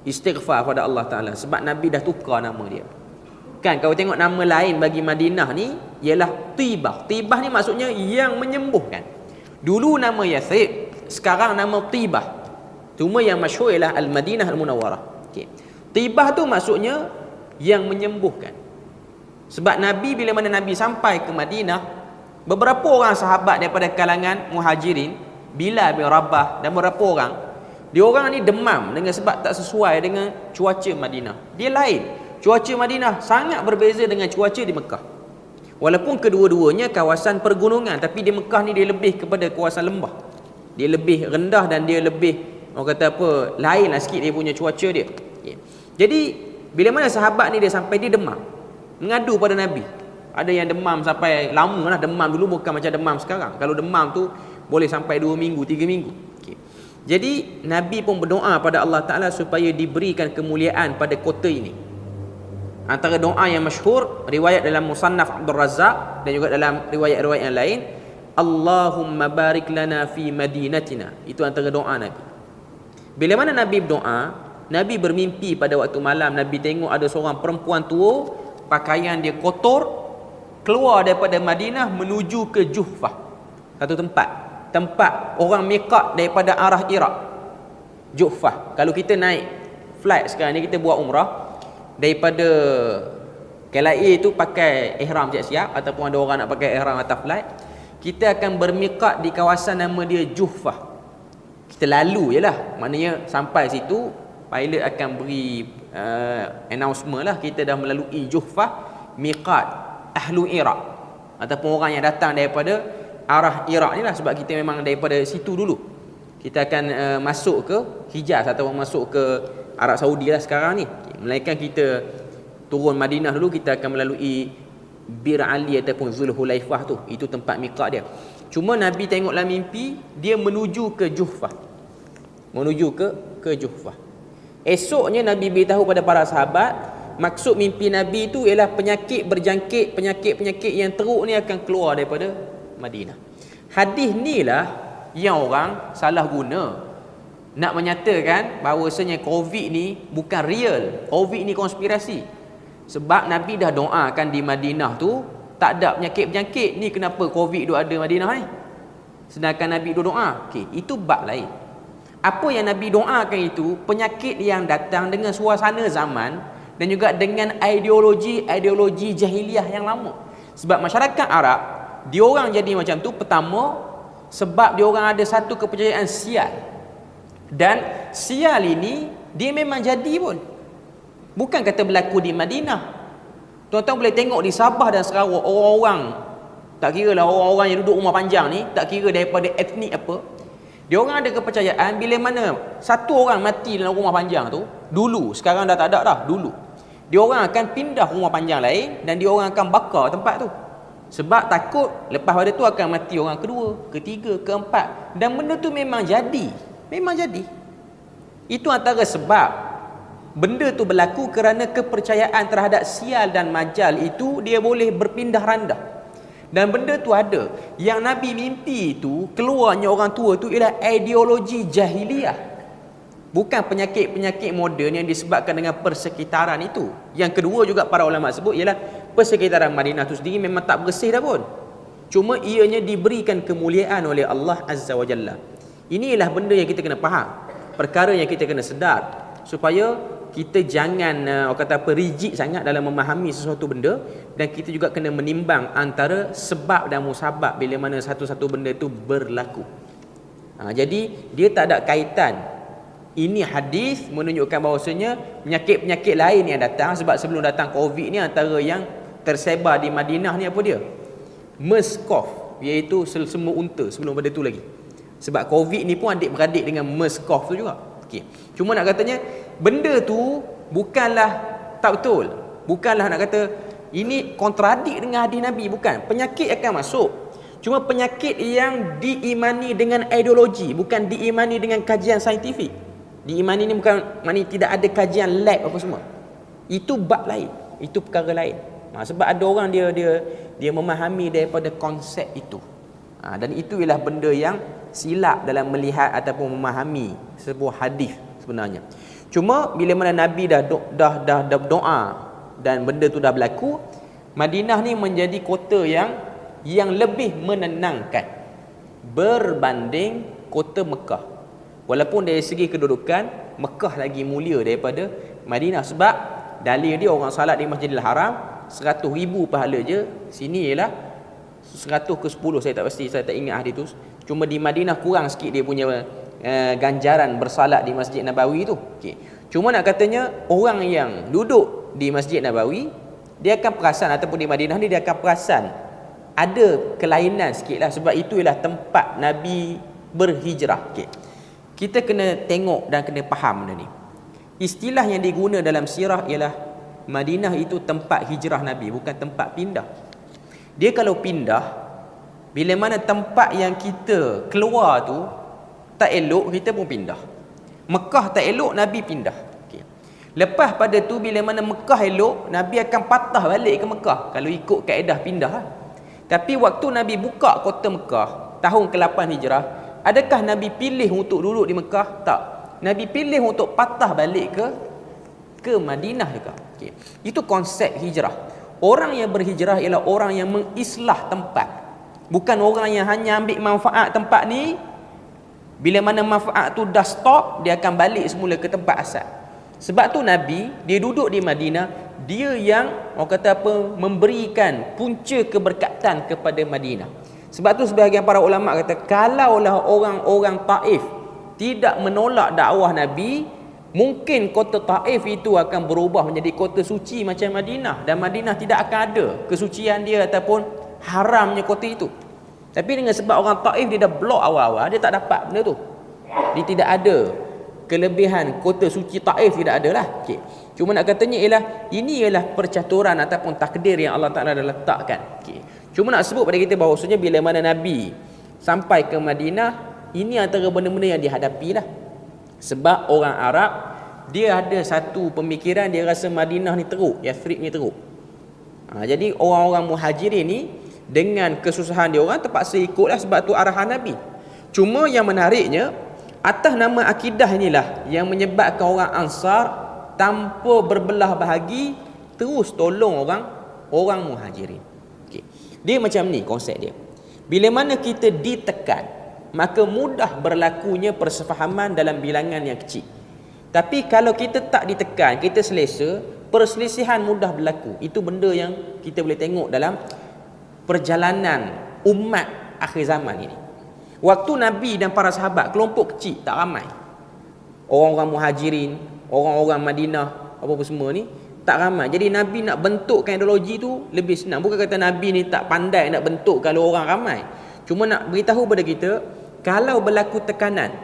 Istighfar pada Allah Taala sebab Nabi dah tukar nama dia. Kan kalau tengok nama lain bagi Madinah ni ialah Tibah. Tibah ni maksudnya yang menyembuhkan. Dulu nama Yathrib, sekarang nama Tibah. Cuma yang masyhur ialah Al-Madinah Al-Munawwarah. Okey. Tibah tu maksudnya yang menyembuhkan. Sebab Nabi bila mana Nabi sampai ke Madinah, beberapa orang sahabat daripada kalangan Muhajirin, Bilal bin Rabah dan beberapa orang, dia orang ni demam dengan sebab tak sesuai dengan cuaca Madinah. Dia lain. Cuaca Madinah sangat berbeza dengan cuaca di Mekah. Walaupun kedua-duanya kawasan pergunungan, tapi di Mekah ni dia lebih kepada kawasan lembah. Dia lebih rendah dan dia lebih, orang kata apa, lain lah sikit dia punya cuaca dia. Okay. Jadi bila mana sahabat ni dia sampai, dia demam, mengadu pada Nabi. Ada yang demam sampai lama lah. Demam dulu bukan macam demam sekarang. Kalau demam tu boleh sampai 2 minggu, 3 minggu. Okay. Jadi Nabi pun berdoa pada Allah Ta'ala supaya diberikan kemuliaan pada kota ini. Antara doa yang masyhur, riwayat dalam Musannaf Abdul Razzaq dan juga dalam riwayat-riwayat yang lain, Allahumma barik lana fi madinatina. Itu antara doa Nabi. Bila mana Nabi berdoa, Nabi bermimpi pada waktu malam. Nabi tengok ada seorang perempuan tua, pakaian dia kotor, keluar daripada Madinah menuju ke Juhfah. Satu tempat orang miqat daripada arah Iraq. Juhfah. Kalau kita naik flight sekarang ni, kita buat umrah daripada KLIA tu pakai ihram siap-siap, ataupun ada orang nak pakai ihram atas flight, kita akan bermiqat di kawasan nama dia Juhfah. Kita lalu je lah. Maknanya sampai situ pilot akan beri announcement lah, kita dah melalui Juhfah, miqat ahlu Iraq, ataupun orang yang datang daripada arah Iraq ni lah. Sebab kita memang daripada situ dulu kita akan masuk ke Hijaz ataupun masuk ke Arab Saudi lah sekarang ni. Melainkan kita turun Madinah dulu, kita akan melalui Bir Ali ataupun Zulhulaifah tu. Itu tempat miqat dia. Cuma Nabi tengoklah mimpi, dia menuju ke Juhfah. Menuju ke Juhfah. Esoknya Nabi beritahu pada para sahabat, maksud mimpi Nabi tu ialah penyakit berjangkit, penyakit-penyakit yang teruk ni akan keluar daripada Madinah. Hadis ni lah yang orang salah guna nak menyatakan bahawasanya Covid ni bukan real, Covid ni konspirasi. Sebab Nabi dah doakan di Madinah tu tak ada penyakit-penyakit. Ni kenapa Covid tu ada Madinah ni? Sedangkan Nabi tu doa. Okey, itu bab lain. Apa yang Nabi doakan itu penyakit yang datang dengan suasana zaman dan juga dengan ideologi jahiliah yang lama. Sebab masyarakat Arab, dia orang jadi macam tu pertama sebab dia orang ada satu kepercayaan sial. Dan sial ini dia memang jadi pun. Bukan kata berlaku di Madinah. Tuan-tuan boleh tengok di Sabah dan Sarawak, orang-orang, tak kira lah orang-orang yang duduk rumah panjang ni, tak kira daripada etnik apa, dia orang ada kepercayaan bila mana satu orang mati dalam rumah panjang tu, dulu, sekarang dah tak ada dah, dulu, dia orang akan pindah rumah panjang lain dan dia orang akan bakar tempat tu. Sebab takut lepas pada tu akan mati orang kedua, ketiga, keempat. Dan benda tu memang jadi. Memang jadi. Itu antara sebab benda tu berlaku kerana kepercayaan terhadap sial dan majal itu dia boleh berpindah randah. Dan benda tu ada. Yang Nabi mimpi itu, keluarnya orang tua tu ialah ideologi jahiliah. Bukan penyakit-penyakit moden yang disebabkan dengan persekitaran itu. Yang kedua juga para ulama sebut ialah persekitaran Madinah itu sendiri memang tak bersih dah pun. Cuma ianya diberikan kemuliaan oleh Allah Azza wa Jalla. Inilah benda yang kita kena faham. Perkara yang kita kena sedar. Supaya kita jangan orang kata apa, rigid sangat dalam memahami sesuatu benda. Dan kita juga kena menimbang antara sebab dan musabab bila mana satu-satu benda itu berlaku. Jadi dia tak ada kaitan. Ini hadis menunjukkan bahawasanya penyakit-penyakit lain yang datang. Sebab sebelum datang Covid ni, antara yang tersebar di Madinah ni apa dia? MERS-CoV, iaitu semua unta sebelum pada tu lagi. Sebab Covid ni pun adik-beradik dengan MERS-CoV tu juga. Okey. Cuma nak katanya benda tu bukanlah tak betul. Bukanlah nak kata ini kontradik dengan hadis Nabi, bukan. Penyakit akan masuk. Cuma penyakit yang diimani dengan ideologi, bukan diimani dengan kajian saintifik. Diimani ni bukan maknanya tidak ada kajian lab apa semua. Itu bab lain, itu perkara lain. Sebab ada orang dia memahami daripada konsep itu. Dan itu ialah benda yang silap dalam melihat ataupun memahami sebuah hadis sebenarnya. Cuma bila mana Nabi dah berdoa dan benda tu dah berlaku, Madinah ni menjadi kota yang lebih menenangkan berbanding kota Mekah. Walaupun dari segi kedudukan Mekah lagi mulia daripada Madinah, sebab dalil dia orang salat di Masjidil Haram 100,000 pahala je. Sini ialah 100 ke 10, saya tak pasti, saya tak ingat hadis tu. Cuma di Madinah kurang sikit dia punya ganjaran bersalat di Masjid Nabawi tu. Okey. Cuma nak katanya orang yang duduk di Masjid Nabawi, dia akan perasan, ataupun di Madinah ni dia akan perasan ada kelainan sikit lah, sebab itu ialah tempat Nabi berhijrah. Okey. Kita kena tengok dan kena faham benda ni. Istilah yang diguna dalam sirah ialah Madinah itu tempat hijrah Nabi, bukan tempat pindah. Dia kalau pindah, bila mana tempat yang kita keluar tu tak elok, kita pun pindah. Mekah tak elok, Nabi pindah. Okay. Lepas pada tu bila mana Mekah elok, Nabi akan patah balik ke Mekah kalau ikut kaedah pindah. Tapi waktu Nabi buka kota Mekah tahun ke-8 Hijrah, adakah Nabi pilih untuk duduk di Mekah? Tak. Nabi pilih untuk patah balik ke Madinah juga. Okay. Itu konsep hijrah. Orang yang berhijrah ialah orang yang mengislah tempat, bukan orang yang hanya ambil manfaat tempat ni. Bila mana manfaat tu dah stop, dia akan balik semula ke tempat asal. Sebab tu Nabi, dia duduk di Madinah, dia yang orang kata apa, memberikan punca keberkatan kepada Madinah. Sebab tu sebahagian para ulama kata, kalaulah orang-orang Taif tidak menolak dakwah Nabi, mungkin kota Taif itu akan berubah menjadi kota suci macam Madinah, dan Madinah tidak akan ada kesucian dia ataupun haramnya kota itu. Tapi dengan sebab orang Taif dia dah blok awal-awal, dia tak dapat benda tu. Dia tidak ada kelebihan kota suci Taif, tidak ada lah. Okay. Cuma nak katanya ialah ini ialah percaturan ataupun takdir yang Allah Ta'ala dah letakkan. Okay. Cuma nak sebut pada kita bahawasanya bila mana Nabi sampai ke Madinah, ini antara benda-benda yang dihadapi lah. Sebab orang Arab dia ada satu pemikiran, dia rasa Madinah ni teruk, Yathrib ni teruk. Jadi orang-orang Muhajirin ni dengan kesusahan dia orang terpaksa ikutlah, sebab tu arahan Nabi. Cuma yang menariknya, atas nama akidah inilah yang menyebabkan orang Ansar tanpa berbelah bahagi terus tolong orang Muhajirin. Okay. Dia macam ni konsep dia. Bila mana kita ditekan, maka mudah berlakunya persefahaman dalam bilangan yang kecil. Tapi kalau kita tak ditekan, kita selesa, perselisihan mudah berlaku. Itu benda yang kita boleh tengok dalam perjalanan umat akhir zaman ini. Waktu Nabi dan para sahabat, kelompok kecil, tak ramai. Orang-orang Muhajirin, orang-orang Madinah, apa-apa semua ni tak ramai. Jadi Nabi nak bentukkan ideologi tu lebih senang. Bukan kata Nabi ni tak pandai nak bentuk kalau orang ramai. Cuma nak beritahu pada kita, kalau berlaku tekanan,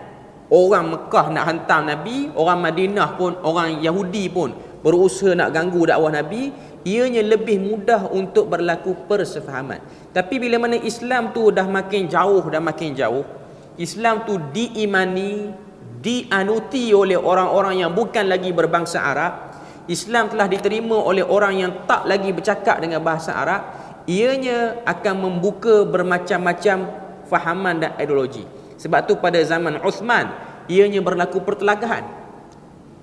orang Mekah nak hantam Nabi, orang Madinah pun, orang Yahudi pun berusaha nak ganggu dakwah Nabi, ianya lebih mudah untuk berlaku persefahaman. Tapi bila mana Islam tu dah makin jauh dan makin jauh, Islam tu diimani, dianuti oleh orang-orang yang bukan lagi berbangsa Arab, Islam telah diterima oleh orang yang tak lagi bercakap dengan bahasa Arab, ianya akan membuka bermacam-macam fahaman dan ideologi. Sebab tu pada zaman Uthman, ianya berlaku pertelagahan.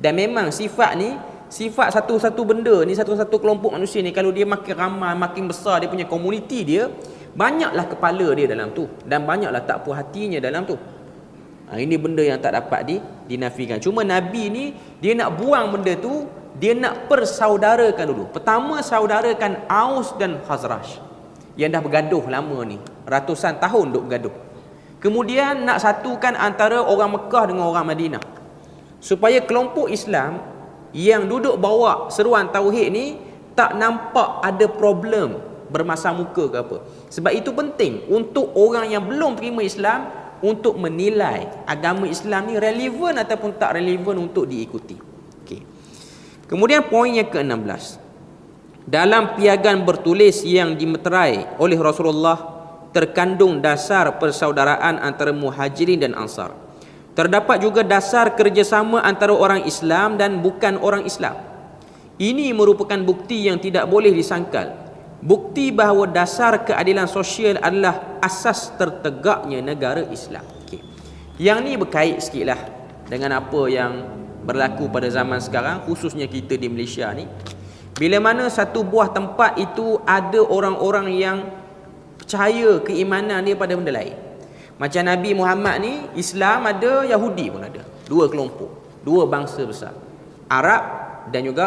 Dan memang sifat ni, sifat satu-satu benda ni, satu-satu kelompok manusia ni, kalau dia makin ramai, makin besar dia punya komuniti dia, banyaklah kepala dia dalam tu, dan banyaklah tak puas hatinya dalam tu. Ini benda yang tak dapat dinafikan. Cuma Nabi ni, dia nak buang benda tu, dia nak persaudarakan dulu. Pertama, saudarakan Aus dan Khazraj yang dah bergaduh lama ni, ratusan tahun duk bergaduh. Kemudian nak satukan antara orang Mekah dengan orang Madinah, supaya kelompok Islam yang duduk bawa seruan tauhid ni tak nampak ada problem bermasa muka ke apa. Sebab itu penting untuk orang yang belum terima Islam untuk menilai agama Islam ni relevan ataupun tak relevan untuk diikuti. Okay. Kemudian poin yang ke-16, dalam piagam bertulis yang dimeterai oleh Rasulullah terkandung dasar persaudaraan antara Muhajirin dan Ansar. Terdapat juga dasar kerjasama antara orang Islam dan bukan orang Islam. Ini merupakan bukti yang tidak boleh disangkal bukti bahawa dasar keadilan sosial adalah asas tertegaknya negara Islam. Okay. Yang ni berkait sikit lah dengan apa yang berlaku pada zaman sekarang, khususnya kita di Malaysia ni. Bila mana satu buah tempat itu ada orang-orang yang percaya keimanan dia pada benda lain. Macam Nabi Muhammad ni, Islam ada, Yahudi pun ada. Dua kelompok, dua bangsa besar, Arab dan juga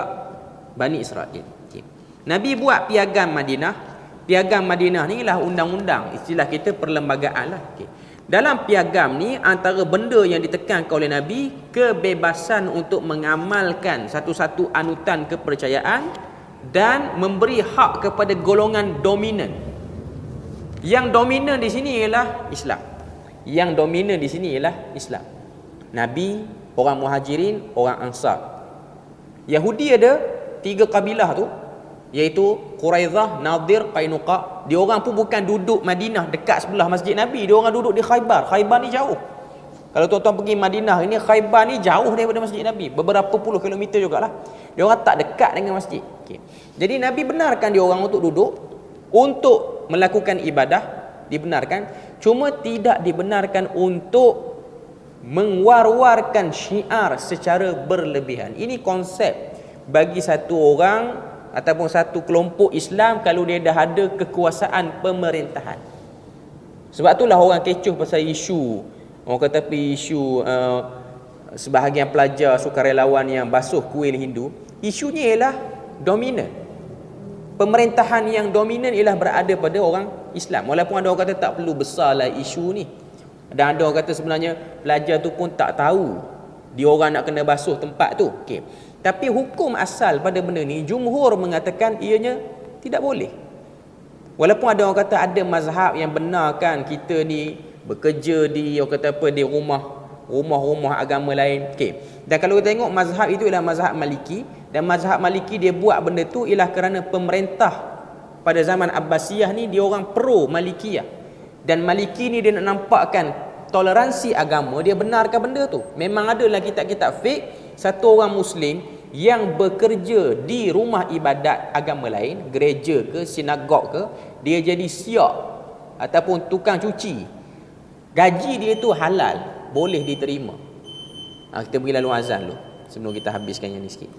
Bani Israel. Okay. Nabi buat piagam Madinah. Piagam Madinah ni lah undang-undang, istilah kita perlembagaan lah. Okay. Dalam piagam ni, antara benda yang ditekankan oleh Nabi, kebebasan untuk mengamalkan satu-satu anutan kepercayaan dan memberi hak kepada golongan dominan. Yang dominan di sini ialah Islam. Yang dominan di sini ialah Islam. Nabi, orang Muhajirin, orang Ansar. Yahudi ada 3 kabilah tu, iaitu Quraidah, Nadir, Qainuqa. Dia orang pun bukan duduk Madinah dekat sebelah masjid Nabi. Dia orang duduk di Khaybar. Khaybar ni jauh. Kalau tuan-tuan pergi Madinah ini, Khaybar ni jauh daripada masjid Nabi, beberapa puluh kilometer jugalah. Dia orang tak dekat dengan masjid. Okay. Jadi Nabi benarkan dia orang untuk duduk, untuk melakukan ibadah, dibenarkan. Cuma tidak dibenarkan untuk mengwar-warkan syiar secara berlebihan. Ini konsep bagi satu orang ataupun satu kelompok Islam kalau dia dah ada kekuasaan pemerintahan. Sebab itulah orang kecoh pasal isu, orang kata isu sebahagian pelajar sukarelawan yang basuh kuil Hindu. Isunya ialah dominan. Pemerintahan yang dominan ialah berada pada orang Islam. Walaupun ada orang kata tak perlu besarlah isu ni. Dan ada orang kata sebenarnya pelajar tu pun tak tahu dia orang nak kena basuh tempat tu. Okay. Tapi hukum asal pada benda ni, jumhur mengatakan ianya tidak boleh. Walaupun ada orang kata ada mazhab yang benarkan kita ni bekerja di, orang kata apa, di rumah-rumah agama lain. Okay. Dan kalau kita tengok mazhab itu ialah mazhab Maliki, dan mazhab Maliki dia buat benda tu ialah kerana pemerintah pada zaman Abbasiyah ni dia orang pro Malikiyah. Dan Maliki ni dia nak nampakkan toleransi agama, dia benarkan benda tu. Memang ada dalam kitab-kitab fiqh satu orang Muslim yang bekerja di rumah ibadat agama lain, gereja ke, sinagog ke, dia jadi siak ataupun tukang cuci, gaji dia tu halal, boleh diterima. Kita pergi lalu azan dulu sebelum kita habiskan yang ni sikit.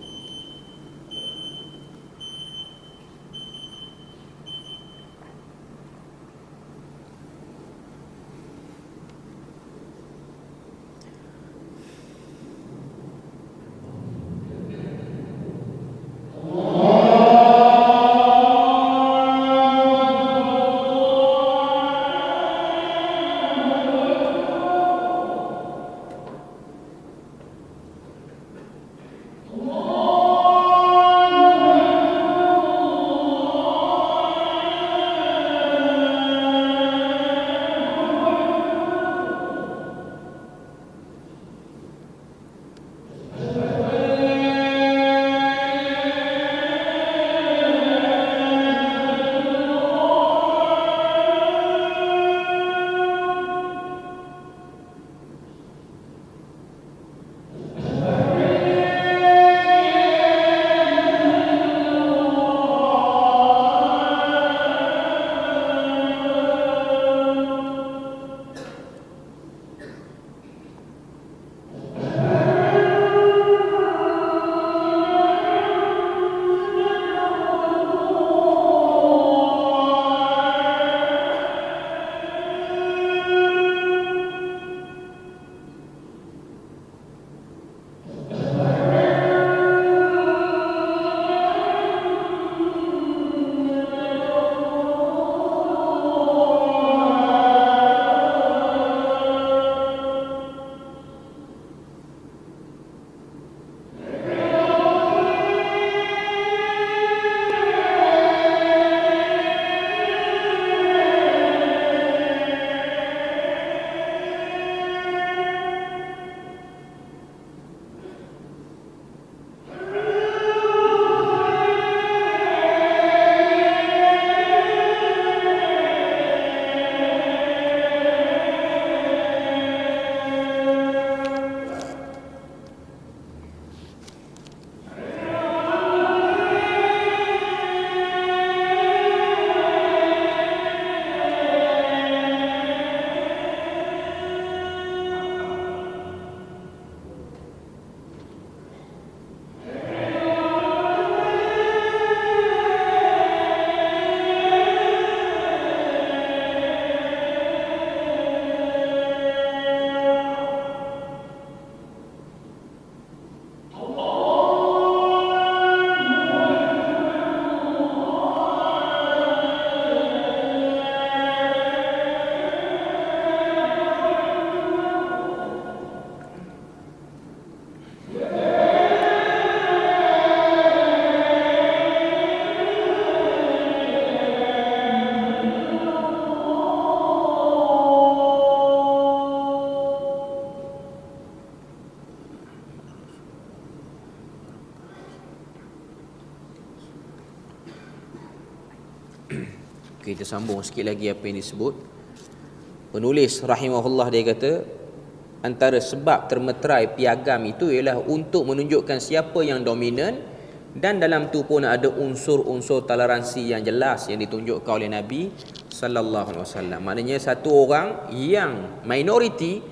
Allah kita sambung sikit lagi apa yang disebut. Penulis rahimahullah dia kata, antara sebab termeterai piagam itu ialah untuk menunjukkan siapa yang dominan, dan dalam tu pun ada unsur-unsur toleransi yang jelas yang ditunjukkan oleh Nabi sallallahu alaihi wasallam. Maknanya satu orang yang minoriti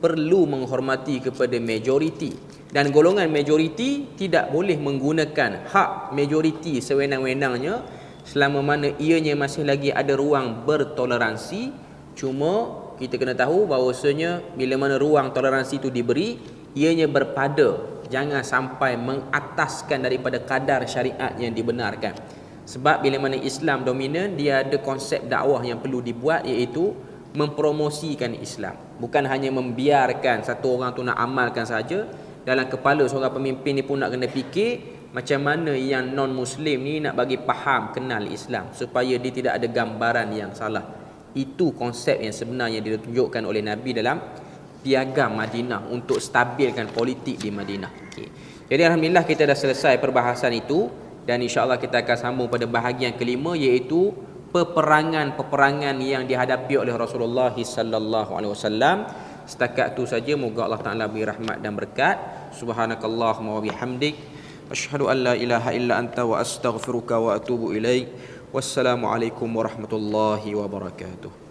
perlu menghormati kepada majoriti, dan golongan majoriti tidak boleh menggunakan hak majoriti sewenang-wenangnya selama mana ianya masih lagi ada ruang bertoleransi. Cuma kita kena tahu bahawasanya bila mana ruang toleransi itu diberi, ianya berpada, jangan sampai mengataskan daripada kadar syariat yang dibenarkan. Sebab bila mana Islam dominan, dia ada konsep dakwah yang perlu dibuat, iaitu mempromosikan Islam. Bukan hanya membiarkan satu orang tu nak amalkan saja. Dalam kepala seorang pemimpin ni pun nak kena fikir macam mana yang non-Muslim ni nak bagi faham kenal Islam, supaya dia tidak ada gambaran yang salah. Itu konsep yang sebenarnya ditunjukkan oleh Nabi dalam piagam Madinah untuk stabilkan politik di Madinah. Okay. Jadi alhamdulillah kita dah selesai perbahasan itu, dan insya-Allah kita akan sambung pada bahagian kelima, iaitu peperangan-peperangan yang dihadapi oleh Rasulullah sallallahu alaihi wasallam. Setakat itu saja, moga Allah Taala beri rahmat dan berkat. Subhanakallahumma wa bihamdik, asyhadu an la ilaha illa anta wa astaghfiruka wa atubu ilaik. Wassalamualaikum warahmatullahi wabarakatuh.